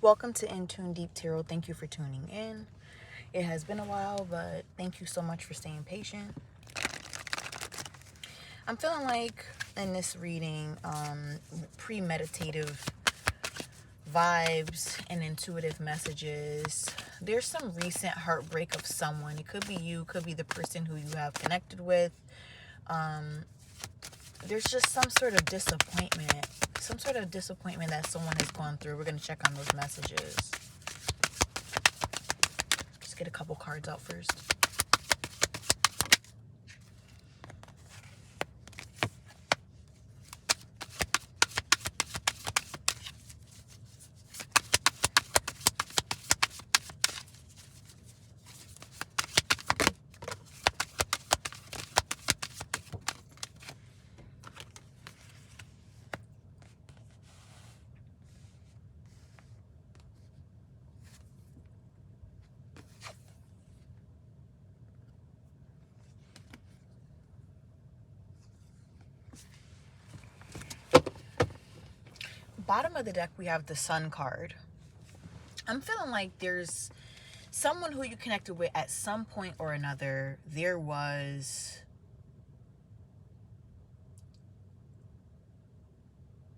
Welcome to InTuneDeep Tarot. Thank you for tuning in. It has been a while, but thank you so much for staying patient. I'm feeling like in this reading, premeditative vibes and intuitive messages. There's some recent heartbreak of someone. It could be you, could be the person who you have connected with. There's just some sort of disappointment that someone has gone through. We're going to check on those messages. Just get a couple cards out first. Bottom of the deck, we have the Sun card. I'm feeling like there's someone who you connected with at some point or another. There was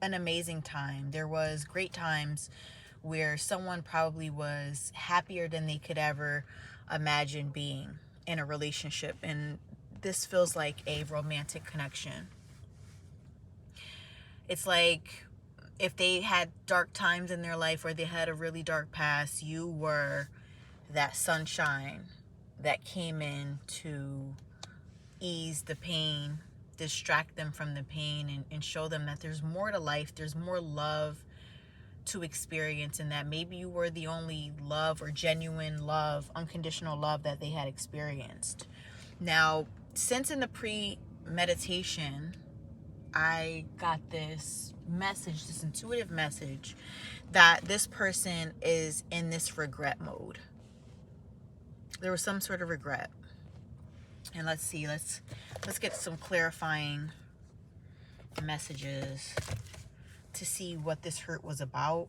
an amazing time. There was great times where someone probably was happier than they could ever imagine being in a relationship. And this feels like a romantic connection. It's like if they had dark times in their life or they had a really dark past, you were that sunshine that came in to ease the pain, distract them from the pain, and show them that there's more to life, there's more love to experience, and that maybe you were the only love or genuine love, unconditional love that they had experienced. Now, since in the pre-meditation, I got this message, this intuitive message, that this person is in this regret mode. There was some sort of regret. And let's see, let's get some clarifying messages to see what this hurt was about.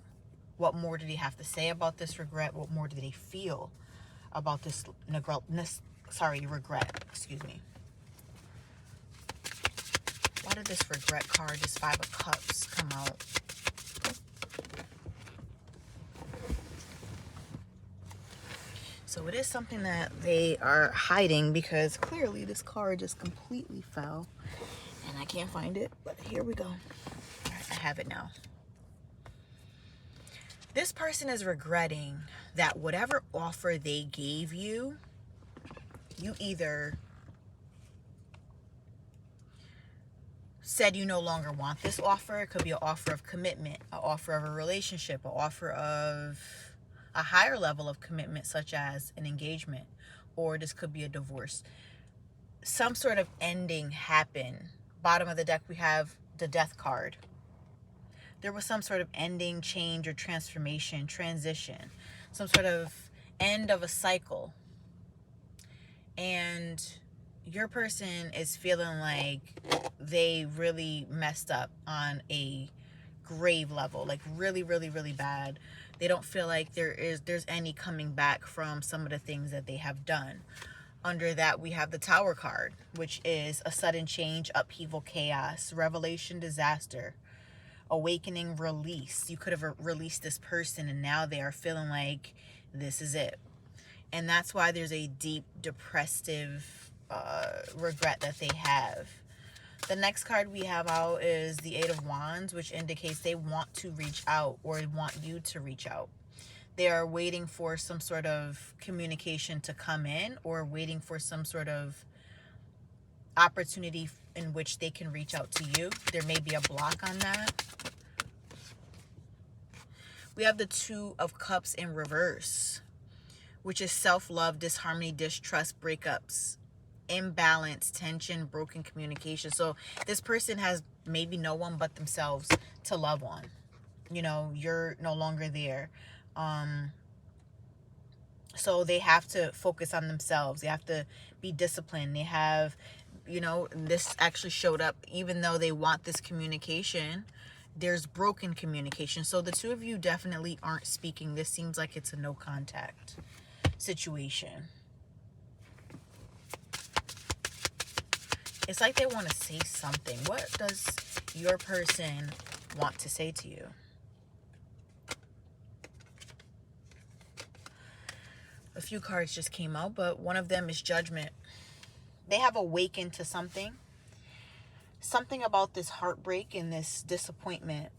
What more did he have to say about this regret? What more did they feel about this regret? Excuse me. Why did this regret card, this Five of Cups, come out? So it is something that they are hiding, because clearly this card just completely fell. And I can't find it, but here we go. All right, I have it now. This person is regretting that whatever offer they gave you, you either said you no longer want this offer. It could be an offer of commitment, an offer of a relationship, an offer of a higher level of commitment, such as an engagement, or this could be a divorce. Some sort of ending happened. Bottom of the deck, we have the Death card. There was some sort of ending, change, or transformation, transition, some sort of end of a cycle. And your person is feeling like they really messed up on a grave level, like really, really, really bad. They don't feel like there's any coming back from some of the things that they have done. Under that, we have the Tower card, which is a sudden change, upheaval, chaos, revelation, disaster, awakening, release. You could have released this person, and now they are feeling like this is it. And that's why there's a deep, depressive regret that they have. The next card we have out is the Eight of Wands, which indicates they want to reach out, or want you to reach out. They are waiting for some sort of communication to come in, or waiting for some sort of opportunity in which they can reach out to you. There may be a block on that. We have the Two of Cups in reverse, which is self-love, disharmony, distrust, breakups, imbalance, tension, broken communication. So this person has maybe no one but themselves to love on. You know, you're no longer there. So they have to focus on themselves. They have to be disciplined. They have, this actually showed up, even though they want this communication there's broken communication. So the two of you definitely aren't speaking. This seems like it's a no contact situation. It's like they want to say something. What does your person want to say to you? A few cards just came out, but one of them is Judgment. They have awakened to something. Something about this heartbreak and this disappointment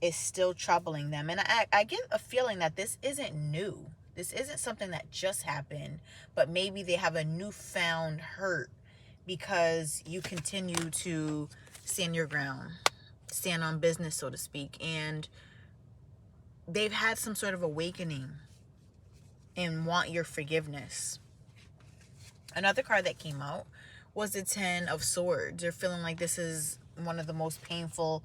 is still troubling them. And I get a feeling that this isn't new. This isn't something that just happened, but maybe they have a newfound hurt because you continue to stand your ground, stand on business, so to speak. And they've had some sort of awakening and want your forgiveness. Another card that came out was the 10 of Swords. They're feeling like this is one of the most painful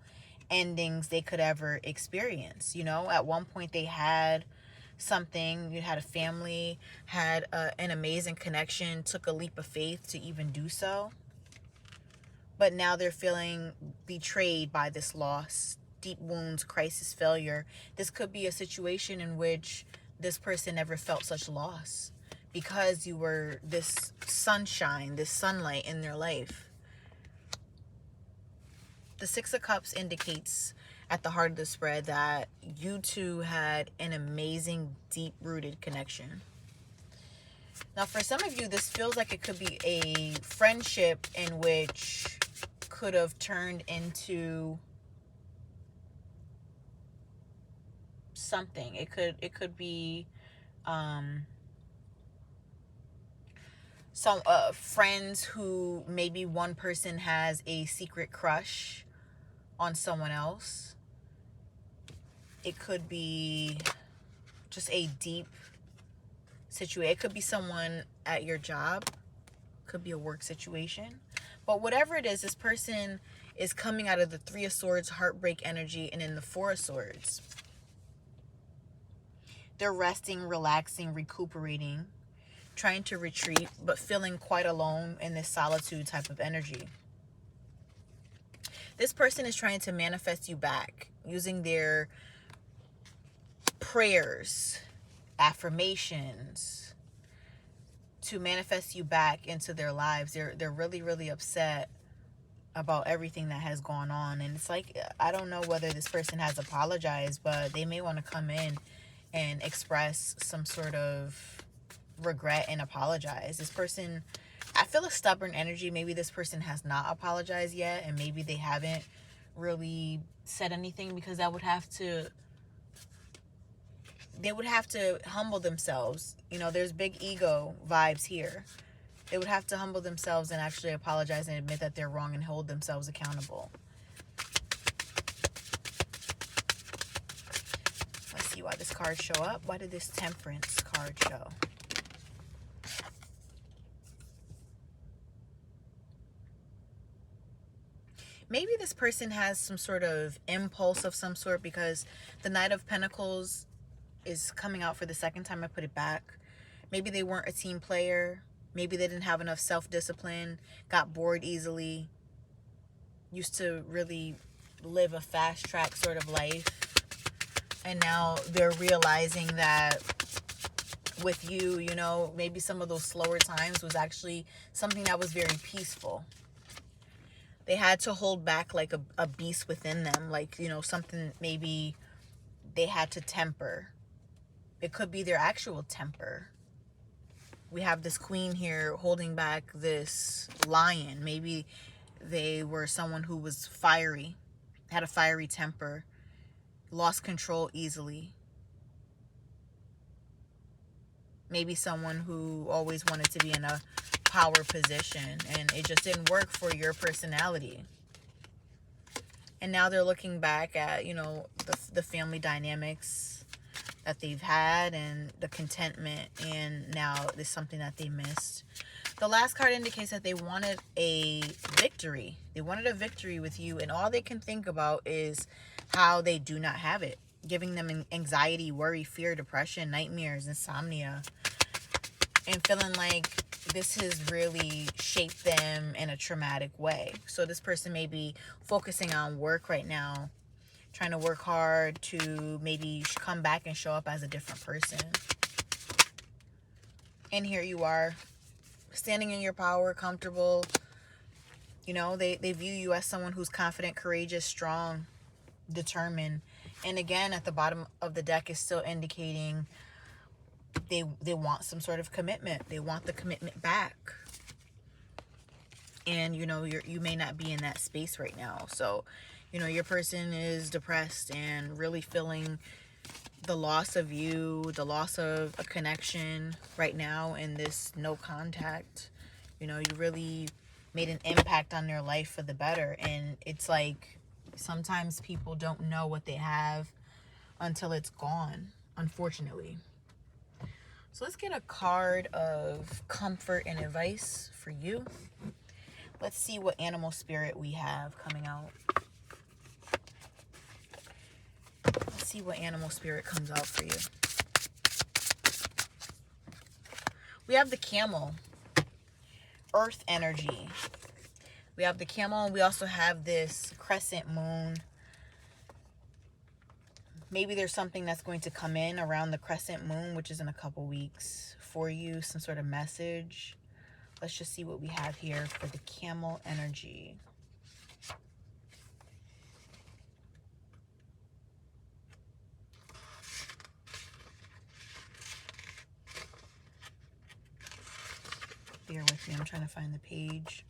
endings they could ever experience. You know, at one point they had something, you had a family, had an amazing connection, took a leap of faith to even do so. But now they're feeling betrayed by this loss, deep wounds, crisis, failure. This could be a situation in which this person never felt such loss because you were this sunshine, this sunlight in their life. The Six of Cups indicates at the heart of the spread that you two had an amazing, deep-rooted connection. Now, for some of you, this feels like it could be a friendship in which could have turned into something. It could be some friends who maybe one person has a secret crush on someone else. It could be just a deep situation. It could be someone at your job. Could be a work situation. But whatever it is, this person is coming out of the Three of Swords, heartbreak energy, and in the Four of Swords. They're resting, relaxing, recuperating, trying to retreat, but feeling quite alone in this solitude type of energy. This person is trying to manifest you back using their prayers, affirmations, to manifest you back into their lives. They're really, really upset about everything that has gone on. And it's like, I don't know whether this person has apologized, but they may want to come in and express some sort of regret and apologize. This person, I feel a stubborn energy. Maybe this person has not apologized yet, and maybe they haven't really said anything because they would have to humble themselves. You know, there's big ego vibes here. They would have to humble themselves and actually apologize and admit that they're wrong and hold themselves accountable. Let's see why this card show up. Why did this Temperance card show? Maybe this person has some sort of impulse of some sort, because the Knight of Pentacles is coming out for the second time. I put it back. Maybe they weren't a team player. Maybe they didn't have enough self-discipline, got bored easily, used to really live a fast-track sort of life. And now they're realizing that with you, you know, maybe some of those slower times was actually something that was very peaceful. They had to hold back like a beast within them, like, you know, something maybe they had to temper. It could be their actual temper. We have this queen here holding back this lion. Maybe they were someone who was fiery, had a fiery temper, lost control easily. Maybe someone who always wanted to be in a power position and it just didn't work for your personality. And now they're looking back at, you know, the family dynamics that they've had and the contentment, and now there's something that they missed. The last card indicates that they wanted a victory. They wanted a victory with you, and all they can think about is how they do not have it, giving them anxiety, worry, fear, depression, nightmares, insomnia, and feeling like this has really shaped them in a traumatic way. So this person may be focusing on work right now, trying to work hard to maybe come back and show up as a different person. And here you are, standing in your power, comfortable. You know, they view you as someone who's confident, courageous, strong, determined. And again, at the bottom of the deck is still indicating they want some sort of commitment. They want the commitment back. And, you know, you may not be in that space right now. So, you know, your person is depressed and really feeling the loss of you, the loss of a connection right now in this no contact. You know, you really made an impact on their life for the better. And it's like sometimes people don't know what they have until it's gone, unfortunately. So let's get a card of comfort and advice for you. Let's see what animal spirit we have coming out. Let's see what animal spirit comes out for you. We have the camel, earth energy. We have the camel, and we also have this crescent moon. Maybe there's something that's going to come in around the crescent moon, which is in a couple weeks, for you, some sort of message. Let's just see what we have here for the camel energy. Bear with me, I'm trying to find the page.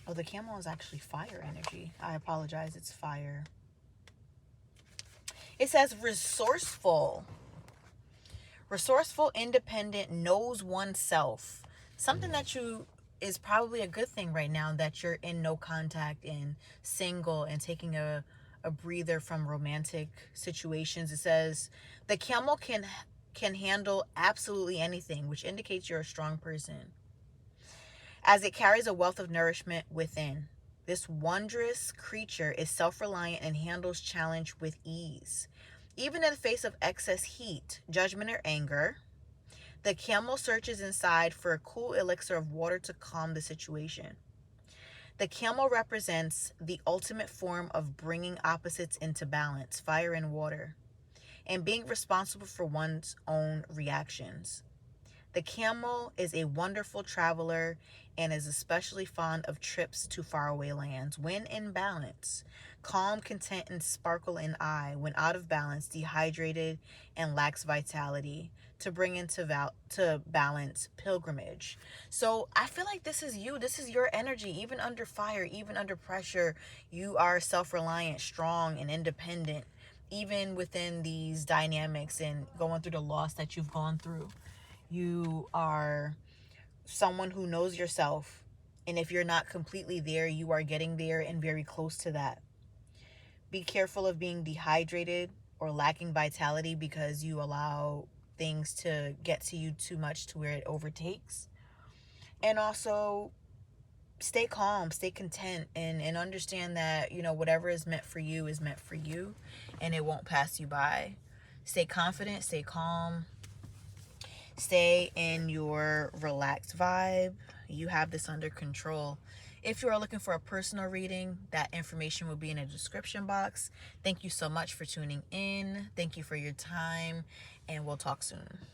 Oh, the camel is actually fire energy. I apologize, it's fire. It says resourceful. Resourceful, independent, knows oneself. Something that you is probably a good thing right now, that you're in no contact and single and taking a breather from romantic situations. It says the camel can handle absolutely anything, which indicates you're a strong person, as it carries a wealth of nourishment within. This wondrous creature is self-reliant and handles challenge with ease. Even in the face of excess heat, judgment, or anger, the camel searches inside for a cool elixir of water to calm the situation. The camel represents the ultimate form of bringing opposites into balance, fire and water, and being responsible for one's own reactions. The camel is a wonderful traveler and is especially fond of trips to faraway lands. When in balance, calm, content, and sparkle in eye. When out of balance, dehydrated and lacks vitality. To bring into balance, pilgrimage. So I feel like this is you. This is your energy. Even under fire, even under pressure, you are self-reliant, strong, and independent. Even within these dynamics and going through the loss that you've gone through. You are someone who knows yourself. And if you're not completely there, you are getting there and very close to that. Be careful of being dehydrated or lacking vitality, because you allow things to get to you too much to where it overtakes. And also stay calm, stay content, and understand that, you know, whatever is meant for you is meant for you, and it won't pass you by. Stay confident, stay calm, stay in your relaxed vibe. You have this under control. If you are looking for a personal reading, that information will be in the description box. Thank you so much for tuning in. Thank you for your time, and we'll talk soon.